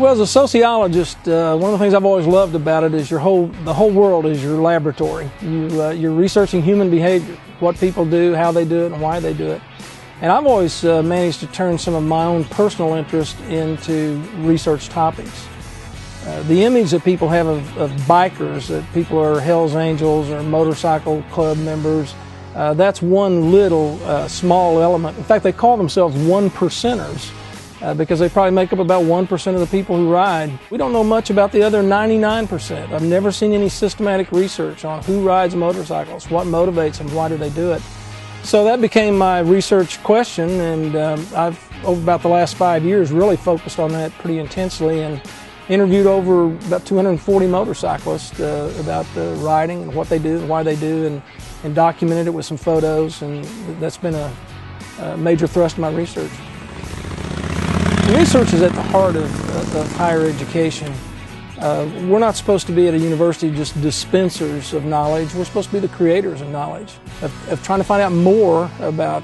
Well, as a sociologist, one of the things I've always loved about it is the whole world is your laboratory. You're researching human behavior, what people do, how they do it, and why they do it. And I've always managed to turn some of my own personal interest into research topics. The image that people have of bikers, that people are Hells Angels or motorcycle club members, that's one little small element. In fact, they call themselves one-percenters. Because they probably make up about 1% of the people who ride. We don't know much about the other 99%. I've never seen any systematic research on who rides motorcycles, what motivates them, why do they do it. So that became my research question, and I've, over about the last 5 years, really focused on that pretty intensely and interviewed over about 240 motorcyclists about riding and what they do and why they do, and documented it with some photos, and that's been a major thrust of my research. Research is at the heart of higher education. We're not supposed to be at a university just dispensers of knowledge. We're supposed to be the creators of knowledge, of trying to find out more about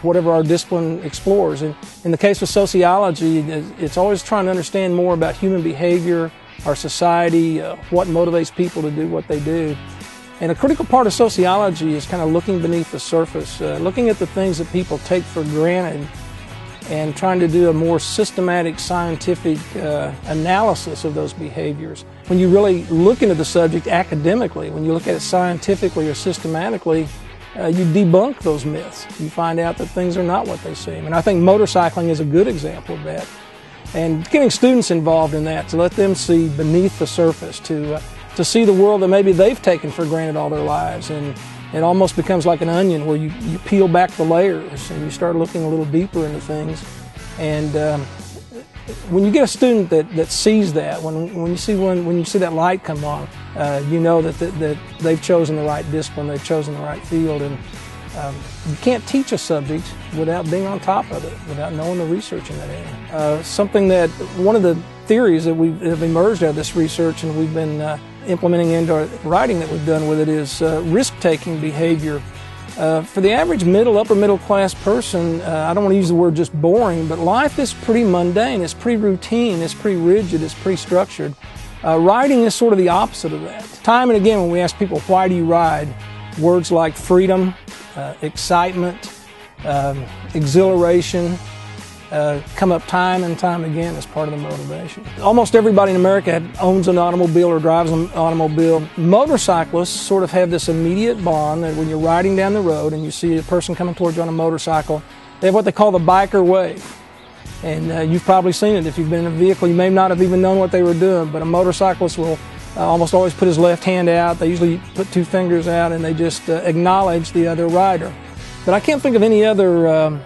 whatever our discipline explores. And in the case of sociology, it's always trying to understand more about human behavior, our society, what motivates people to do what they do. And a critical part of sociology is kind of looking beneath the surface, looking at the things that people take for granted, and trying to do a more systematic scientific analysis of those behaviors. When you really look into the subject academically, when you look at it scientifically or systematically, you debunk those myths. You find out that things are not what they seem. And I think motorcycling is a good example of that. And getting students involved in that, to let them see beneath the surface, to see the world that maybe they've taken for granted all their lives. And it almost becomes like an onion where you peel back the layers and you start looking a little deeper into things. And when you get a student that sees that, when you see that light come on, you know that they've chosen the right discipline, they've chosen the right field. And you can't teach a subject without being on top of it, without knowing the research in that area. One of the theories that have emerged out of this research, and we've been implementing into our writing that we've done with it, is risk-taking behavior. For the average upper middle class person, I don't want to use the word just boring, but life is pretty mundane, it's pretty routine, it's pretty rigid, it's pretty structured. Riding is sort of the opposite of that. Time and again when we ask people, why do you ride? Words like freedom, excitement, exhilaration, come up time and time again as part of the motivation. Almost everybody in America owns an automobile or drives an automobile. Motorcyclists sort of have this immediate bond that when you're riding down the road and you see a person coming towards you on a motorcycle, they have what they call the biker wave. And you've probably seen it. If you've been in a vehicle, you may not have even known what they were doing, but a motorcyclist will almost always put his left hand out. They usually put two fingers out and they just acknowledge the other rider. But I can't think of any other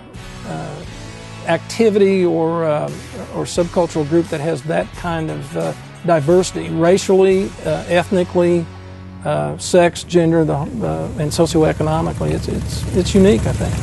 activity or subcultural group that has that kind of diversity, racially, ethnically, sex, gender, and socioeconomically. It's unique, I think.